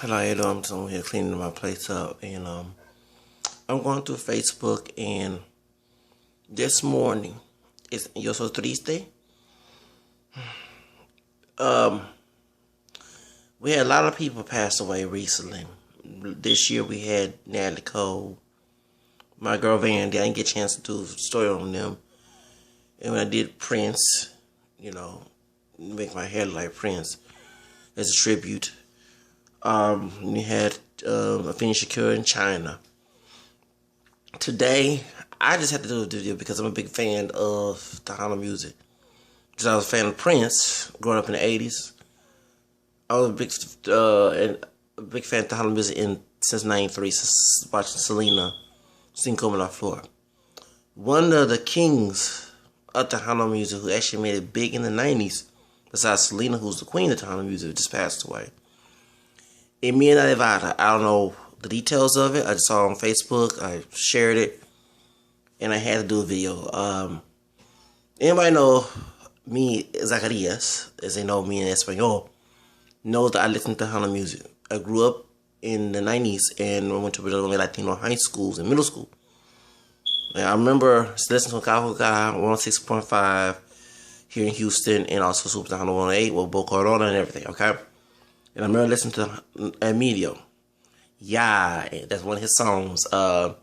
Hello, I'm just over here cleaning my place up, and I'm going through Facebook, and this morning, it's Yo So Triste. Um, we had a lot of people pass away recently. This year we had Natalie Cole, my girl Vandy. I didn't get a chance to do a story on them, and when I did Prince, make my hair like Prince as a tribute. We had Afeni Shakur in China. Today, I just had to do a video because I'm a big fan of Tejano music. Because I was a fan of Prince growing up in the 80s. I was a big fan of Tejano music since '93, since watching Selena sing Como La Flor. One of the kings of Tejano music who actually made it big in the '90s, besides Selena, who's the queen of Tejano music, just passed away. Emilio, Navaira. I don't know the details of it. I just saw it on Facebook. I shared it, and I had to do a video. Anybody know me, Zacarias, as they know me in Espanol, knows that I listen to Tejano music. I grew up in the '90s and I went to Latino high schools and middle school. And I remember listening to Cajuca 106.5 here in Houston, and also Super Tejano 108 with Bo Corona and everything, okay? And I remember listening to Emilio. Yeah, that's one of his songs. La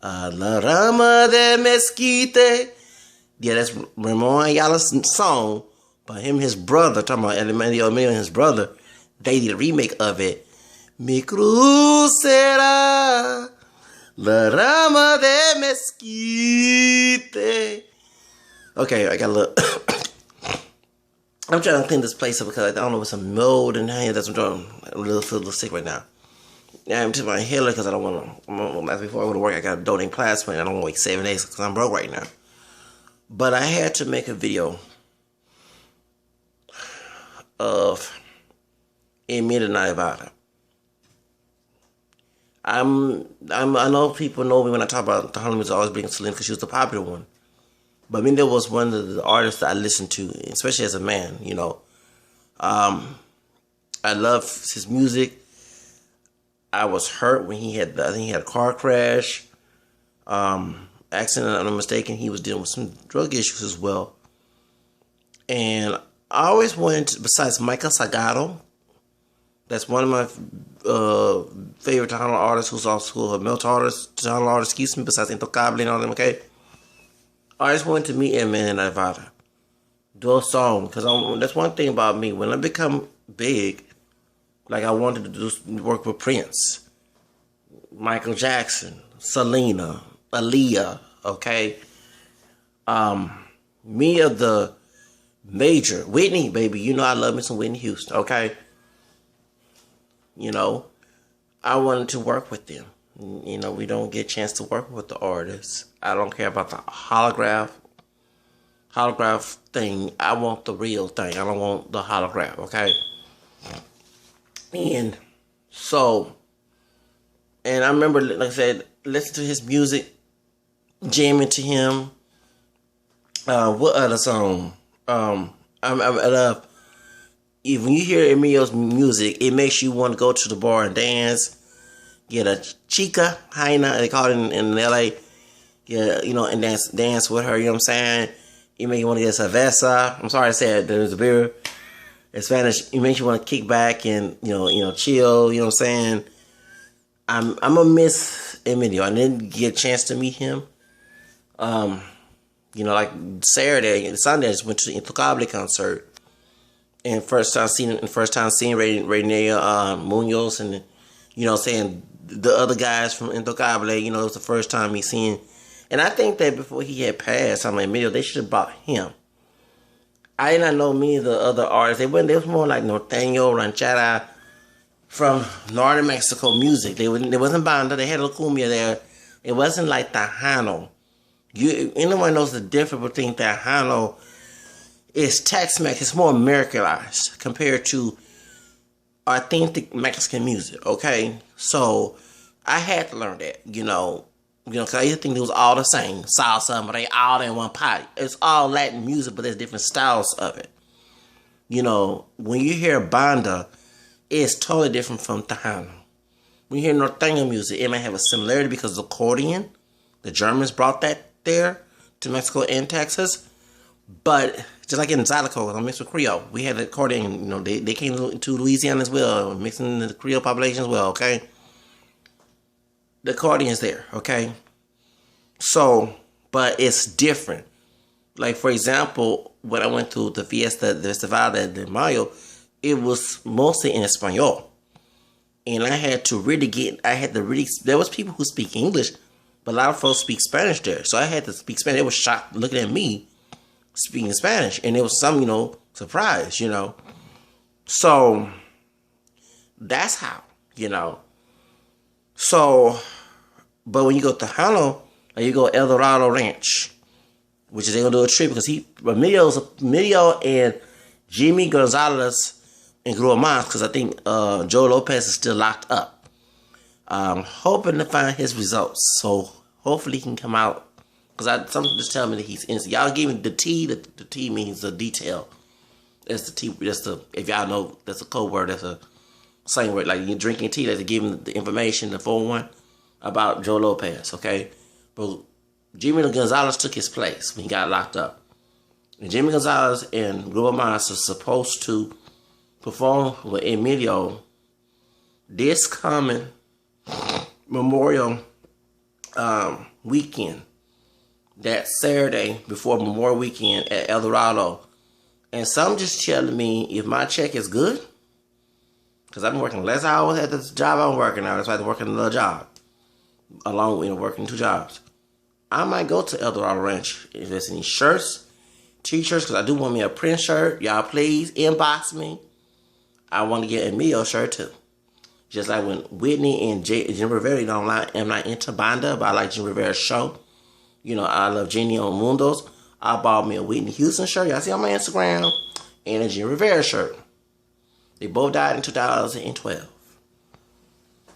Rama de Mesquite. Yeah, that's Ramon Ayala's song. But him and his brother, talking about Emilio and his brother, they did a remake of it. Mi cruz será la rama de Mesquite. Okay, I got a little... I'm trying to clean this place up because I don't know what's some mold in here. That's what I'm doing. I feel a little sick right now. I'm to my hair because I don't want to. As before I go to work, I got to donate plasma, and I don't want to wait 7 days because I'm broke right now. But I had to make a video of Emilio Navaira. I know people know me when I talk about Tejano music, always being Selena because she was the popular one. But Emilio was one of the artists that I listened to, especially as a man, I love his music. I was hurt when I think he had a car crash. Accident, if I'm not mistaken. He was dealing with some drug issues as well. And I always wanted to, besides Michael Salgado, that's one of my favorite Tejano artists, who's also a male artist, Tejano artist, besides Intocable and all them, okay? I just wanted to meet Emilio Navaira, do a song, because that's one thing about me. When I become big, like I wanted to do work with Prince, Michael Jackson, Selena, Aaliyah, okay? Me of the major, Whitney, baby, I love me some Whitney Houston, okay? I wanted to work with them. We don't get a chance to work with the artists. I don't care about the holograph thing. I want the real thing. I don't want the holograph, okay? And I remember, like I said, listening to his music, jamming to him. What other song? I love, when you hear Emilio's music, it makes you want to go to the bar and dance. Get a chica, Jaina, they call it in LA. Yeah, and dance with her, you know what I'm saying? You make you want to get cerveza. I'm sorry to say it, there's a beer. In Spanish, it makes you want to kick back and, chill, you know what I'm saying? I'm gonna miss Emilio. I didn't get a chance to meet him. Like Sunday, I just went to the Intocable concert. And first time seeing Renee Munoz and, saying the other guys from Intocable, it was the first time he seen. And I think that before he had passed, I'm like, Emilio, they should have brought him. I did not know many of the other artists. They was more like Norteño, Ranchera from Northern Mexico music. They wasn't banda. They had La Cumbia there. It wasn't like Tejano. Anyone knows the difference between Tejano is Tex-Mex. It's more Americanized compared to authentic Mexican music, okay? So I had to learn that, because I used to think it was all the same. Salsa, but they all in one pot. It's all Latin music, but there's different styles of it. When you hear banda, is totally different from Tejano. When you hear Norteño music, it may have a similarity because of the accordion. The Germans brought that there to Mexico and Texas. But just like in Zydeco, I'm mixed with Creole. We had the accordion, they came to Louisiana as well, mixing the Creole population as well, okay? The accordion is there, okay? So, but it's different. Like, for example, when I went to the Fiesta de Festival de Mayo, it was mostly in Espanol. And I had to really there was people who speak English, but a lot of folks speak Spanish there. So I had to speak Spanish. They were shocked looking at me speaking Spanish. And it was some, surprise, So, that's how, So, but when you go to Tejano, like you go El Dorado Ranch, which is they're going to do a trip because Emilio and Jimmy Gonzalez and Gruamas, because I think Joe Lopez is still locked up. I'm hoping to find his results. So hopefully he can come out. Because something just tell me that he's innocent. Y'all give me the T. The T means the detail. That's the T. If y'all know, that's a code word. That's a slang word. Like you're drinking tea, that's giving the information, the 411, about Joe Lopez, okay? But Jimmy Gonzalez took his place when he got locked up. And Jimmy Gonzalez and Gruamas are supposed to perform with Emilio this coming Memorial weekend. That Saturday before Memorial Weekend at El Dorado. And some just telling me if my check is good, because I've been working less hours at this job I'm working now. That's why I'm working another job. Along with working 2 jobs. I might go to El Dorado Ranch if there's any shirts, t-shirts, because I do want me a print shirt. Y'all please inbox me. I want to get a Emilio shirt too. Just like when Whitney and Jim Rivera, I'm not into banda, but I like Jim Rivera's show. I love Genio Mundos. I bought me a Whitney Houston shirt. Y'all see on my Instagram. And a Jim Rivera shirt. They both died in 2012.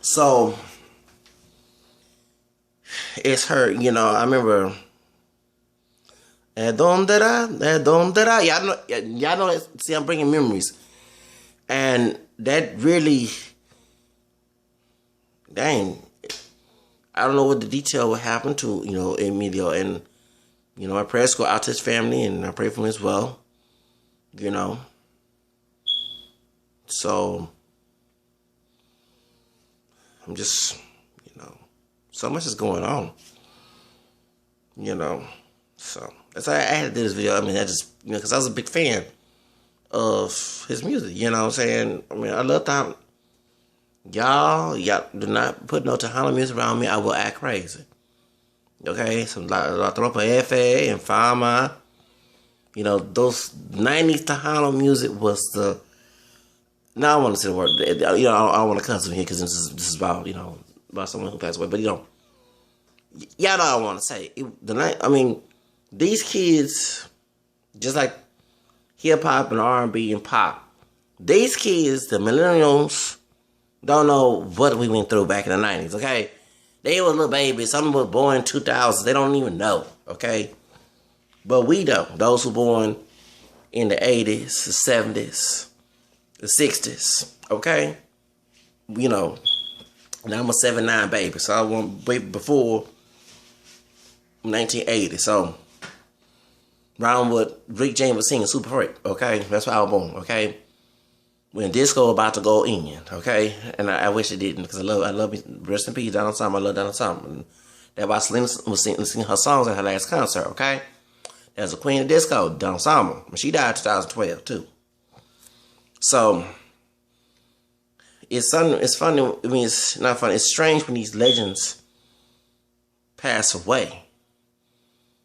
So, it's her, I remember. Y'all know, see, I'm bringing memories. And that really, dang, I don't know what the detail would happen to, Emilio. And, my prayers go out to his family, and I pray for him as well. So, I'm just, so much is going on. So, that's why I had to do this video. I mean, I just, because I was a big fan of his music, what I'm saying? I mean, I love time. Y'all do not put no Tejano music around me. I will act crazy. Okay? So, La Tropa F and Fama. Those 90s Tejano music was the... Now I want to say the word. I don't want to cuss in here because this is about, about someone who passed away. But, y'all know I want to say. These kids, just like hip-hop and R&B and pop, these kids, the millennials, don't know what we went through back in the 90s, okay? They were little babies. Some were born in 2000. They don't even know, okay? But we know. Those who were born in the 80s, the 70s, the 60s, okay? Now I'm a 79 baby, so I went way before 1980, so around what Rick James was singing, Super Freak, okay? That's why I was born, okay? When disco about to go in, okay? And I wish it didn't, because I love rest in peace, Donna Summer. I love Donna Summer. And that's why Selena was singing her songs at her last concert, okay? There's a queen of disco, Donna Summer. She died in 2012, too. So, it's funny, I mean, it's not funny. It's strange when these legends pass away.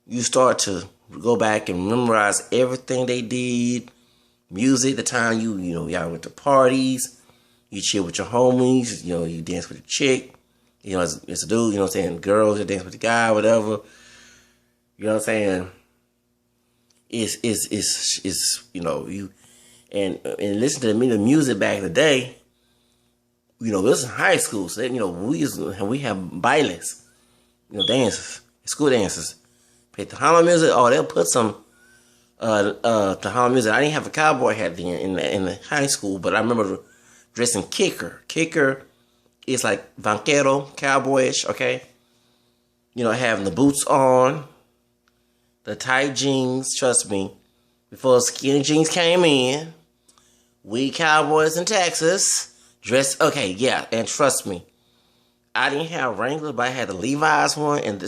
You start to go back and memorize everything they did. Music, the time y'all went to parties, you chill with your homies, you dance with a chick, as a dude, what I'm saying, girls, you dance with the guy, whatever, what I'm saying, you, and listen to the music back in the day, it was in high school, so we have bailes, dances, school dances, play Tejano music, they'll put some Tejano music. I didn't have a cowboy hat then in the high school, but I remember dressing kicker. Kicker is like vaquero, cowboyish, okay? You know, having the boots on, the tight jeans, trust me. Before skinny jeans came in, we cowboys in Texas dressed, okay, yeah, and trust me. I didn't have Wranglers, but I had the Levi's one, and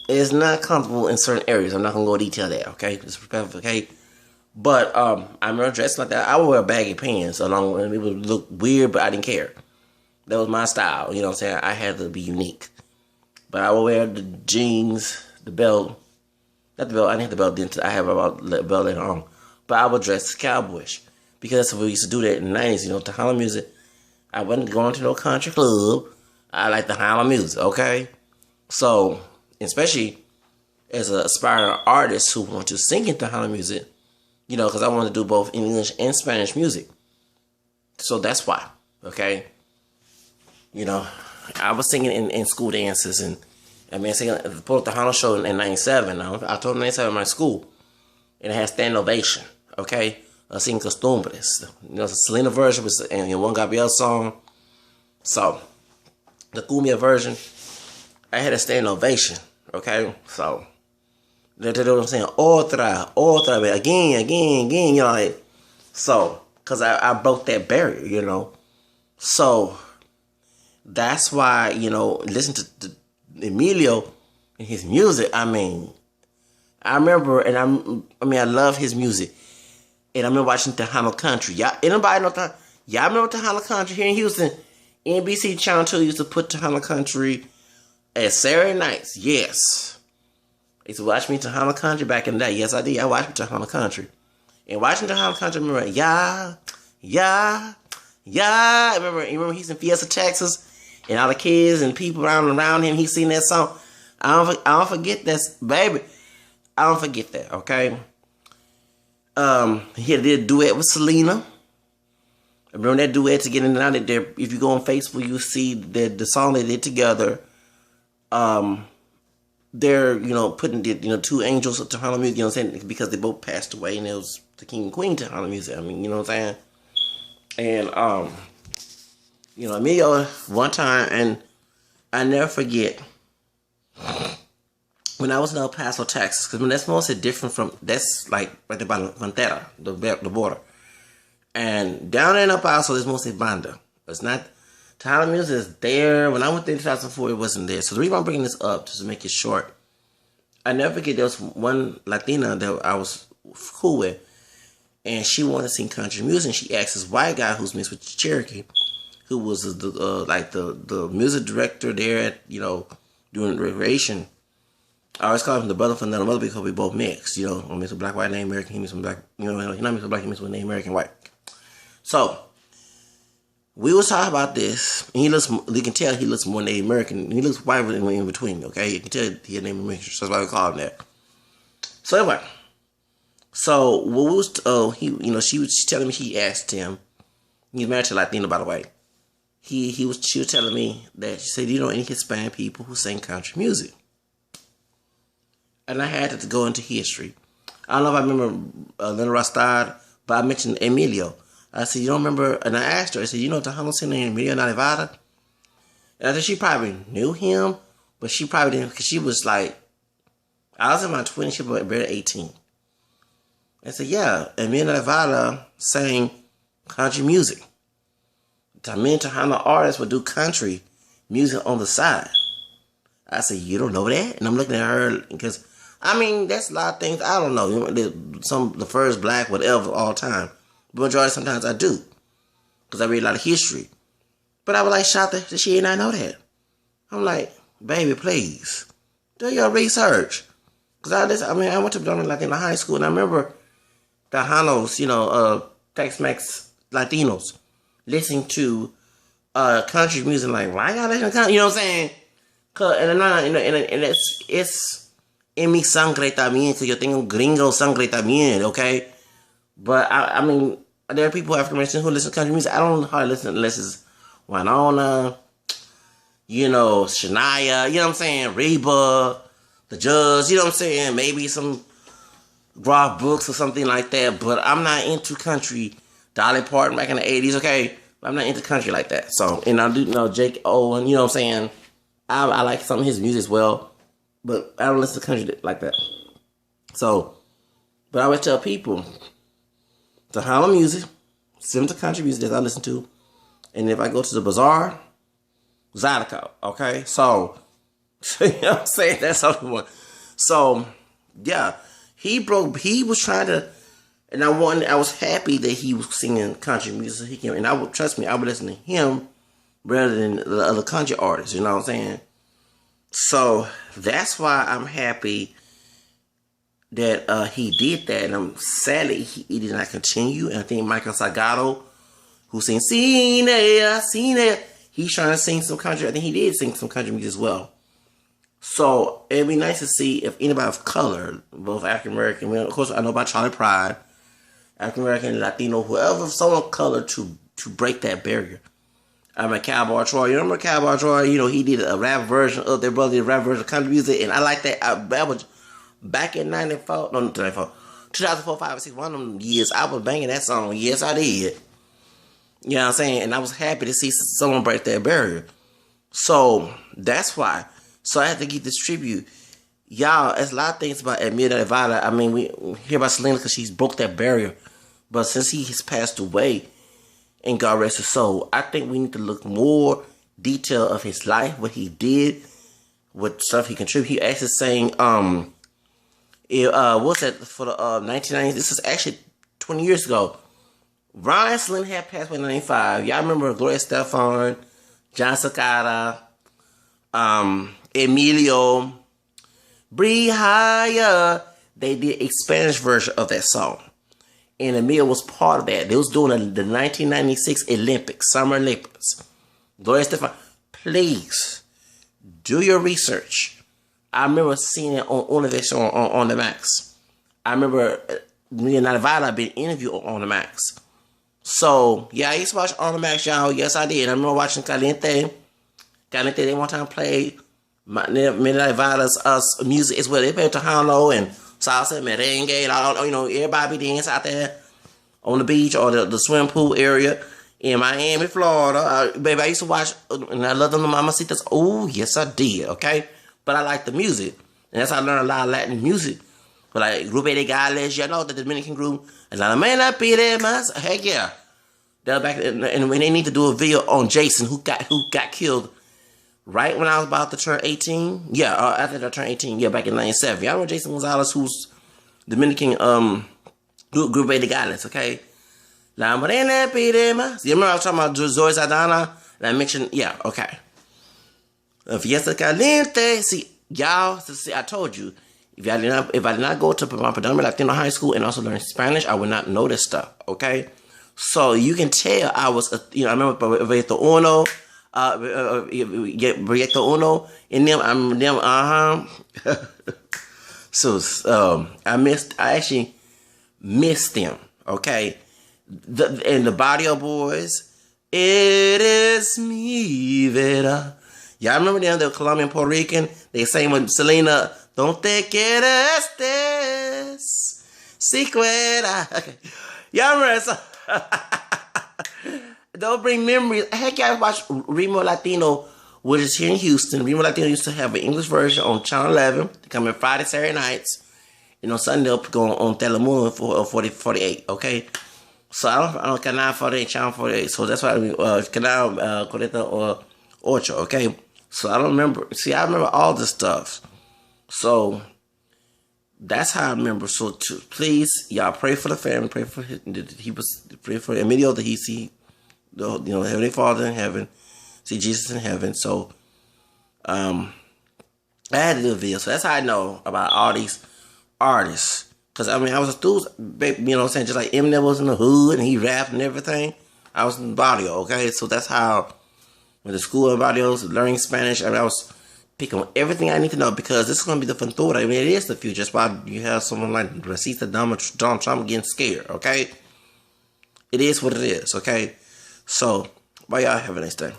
it's not comfortable in certain areas. I'm not going to go detail that, okay? Just okay? But I remember dressing like that. I would wear baggy pants along with it. It would look weird, but I didn't care. That was my style. You know what I'm saying? I had to be unique. But I would wear the jeans, the belt. Not the belt. I didn't have the belt then. I have about the belt later on. But I would dress cowboyish. Because that's what we used to do that in the 90s. You know, Tejano music. I wasn't going to no country club. I like the Tejano music, okay? So, especially as an aspiring artist who want to sing in Tejano music, you know, because I want to do both English and Spanish music. So that's why, okay? You know, I was singing in school dances, and I mean, singing the Tejano show in 97. October 97 in my school, and it has stand ovation, okay? Sin Costumbres. You know, the Selena version was in one Gabriel song. So, the Cumbia version, I had a stand ovation, okay? So, that's what I'm saying. Otra, again, you know, like, so, because I broke that barrier, you know. So, that's why, you know, listen to Emilio and his music. I mean, I remember, and I love his music. And I remember watching Tejano Country. Y'all, anybody know Tejano? Y'all remember Tejano Country here in Houston? NBC Channel 2 used to put Tejano Country at Saturday nights. Yes. They used to watch me Tejano Country back in the day. Yes, I did. I watched Tejano Country. And watching Tejano Country, I remember, yeah. I remember he's in Fiesta, Texas, and all the kids and people around him, he's singing that song. I don't forget that, baby. I don't forget that, okay? He did a duet with Selena. I remember that duet to get in and out of there. If you go on Facebook, you'll see the song they did together. They're, you know, putting the, you know, two angels of Tejano music, you know what I'm saying? Because they both passed away, and it was the king and queen Tejano music. I mean, you know what I'm saying? And, you know, Emilio, one time, and I never forget, when I was in El Paso, Texas, because that's mostly different from, that's like right there by La Frontera, the border. And down there in El Paso, there's mostly banda. It's not, Tejano music is there. When I went there in 2004, it wasn't there. So the reason I'm bringing this up, just to make it short, I never forget there was one Latina that I was cool with, and she wanted to sing country music. And she asked this white guy who's mixed with Cherokee, who was the music director there at, you know, doing recreation. I always call him the brother from another mother because we both mixed, you know. I'm mixed with black, white, Native American. He mixed with black, you know, he's not mixed with black, he mixed with Native American, white. So, we was talking about this, and you can tell he looks more Native American. He looks whiter than in between, okay? You can tell he's Native American, so that's why we call him that. So anyway, so what we was, you know, she was telling me, she asked him, he's married to Latina, by the way. She was telling me that, she said, do you know any Hispanic people who sing country music? And I had to go into history. I don't know if I remember Linda Rostad, but I mentioned Emilio. I said, you don't remember? And I asked her, I said, you know Tejano singer Emilio Navaira? And I said, she probably knew him, but she probably didn't, because she was like, I was in my 20s, she was barely 18. I said, yeah, Emilio Navaira sang country music. Me and Tejano artists would do country music on the side. I said, you don't know that? And I'm looking at her, because, I mean, that's a lot of things I don't know. You know, the first black, whatever, all time. But majority, sometimes I do. Because I read a lot of history. But I was like, shocked that she did not know that. I'm like, baby, please. Do your research. Because I went to like in high school, and I remember Tejanos, you know, Tex-Mex Latinos listening to country music, like, why y'all listening to country? You know what I'm saying? And it's en mi sangre también, que yo tengo gringo sangre también, okay? But, I mean, there are people, African Americans, who listen to country music. I don't know how to listen unless it's Winona, you know, Shania, you know what I'm saying? Reba, The Judge, you know what I'm saying? Maybe some Rob Brooks or something like that. But I'm not into country Dolly Parton back in the 80s, okay? I'm not into country like that. So, and I do know Jake Owen, you know what I'm saying? I like some of his music as well, but I don't listen to country like that. So, but I always tell people, Tejano music, similar to country music that I listen to, and if I go to the bazaar, Zydeco, okay? So, you know what I'm saying? That's something one. So, yeah, he was trying to, and I was happy that he was singing country music. He came, and I would, trust me, I would listen to him rather than the other country artists, you know what I'm saying? So, that's why I'm happy that he did that, and I'm sadly he did not continue. And I think Michael Salgado, who sings "Seen It," he's trying to sing some country. I think he did sing some country music as well. So it'd be nice to see if anybody of color, both African American, of course I know about Charlie Pride, African American, Latino, whoever, someone of color to break that barrier. I'm a Cowboy Troy. You remember Cowboy Troy? You know, he did a rap version of their brother, a rap version of country music, and I like that. That was back in 94, no, 94, 2004, 5, and 6, one of them years, I was banging that song. Yes, I did. You know what I'm saying? And I was happy to see someone break that barrier. So, that's why. So, I had to give this tribute. Y'all, there's a lot of things about Emilio Navaira. I mean, we hear about Selena because she's broke that barrier. But since he has passed away, and God rest his soul, I think we need to look more detail of his life, what he did, what stuff he contributed. He actually sang, what's that, for the 1990s? This is actually 20 years ago. Ron Selena had passed away in 95. Y'all remember Gloria Estefan, John Cicada, Emilio, Brihaya. They did a Spanish version of that song. And Emilio was part of that. They was doing the 1996 Olympics, Summer Olympics. Gloria Estefan, please do your research. I remember seeing it on the Max. I remember Emilio Navaira being interviewed on the Max. So, yeah, I used to watch on the Max, y'all. Yes, I did. I remember watching Caliente. Caliente, they one time played Emilio Navaira's music as well. They played Tejano and salsa, merengue, and all, you know, everybody be dance out there on the beach or the swim pool area in Miami, Florida. Baby, I used to watch, and I love them, the Mamacitas. Oh, yes, I did, okay? But I like the music. And that's how I learned a lot of Latin music. But like, Grupo de Gales, you know, the Dominican group. And la mena pide más. Heck yeah. They're back, and when they need to do a video on Jason, who got killed right when I was about to turn 18. Yeah, after I turned 18, yeah, back in 97. Y'all know Jason Gonzalez, who's Dominican, Grupo de Gales, okay? La morena pide más. You remember I was talking about Zoe Saldana? And I mentioned, yeah, okay. Fiesta Caliente. See, y'all, see, I told you, if I did not go to my predominantly Latino high school and also learn Spanish, I would not know this stuff, okay? So you can tell I was, you know, I remember Proyecto Uno, Proyecto Uno, and them, I remember them, So, I actually missed them, okay? And the Barrio Boys, it is me, Vera. Y'all remember them? They were Colombian, Puerto Rican. They sang with Selena, Don't te quedes, si fuera. Okay. Y'all remember that? They'll bring memories. Heck, I watched Remo Latino, which is here in Houston. Remo Latino used to have an English version on Channel 11. They come in Friday, Saturday nights. And on Sunday, they'll go on Telemundo for 48, okay? So I don't Canal 48, Channel 48. So that's why Canal 48 or Ocho, okay? So I don't remember. See, I remember all this stuff. So that's how I remember. So please, y'all pray for the family. Pray for pray for Emilio that he see, you know, Heavenly Father in heaven, see Jesus in heaven. So I had to do a video. So that's how I know about all these artists. Because I mean, I was a student, you know what I'm saying? Just like Eminem was in the hood and he rapped and everything. I was in the barrio, okay? So that's how, when the school and barrios, learning Spanish, I was picking on everything I need to know, because this is going to be the futuro. I mean, it is the future. That's why you have someone like Racista Donald Trump getting scared, okay? It is what it is, okay? So, bye y'all. Have a nice day.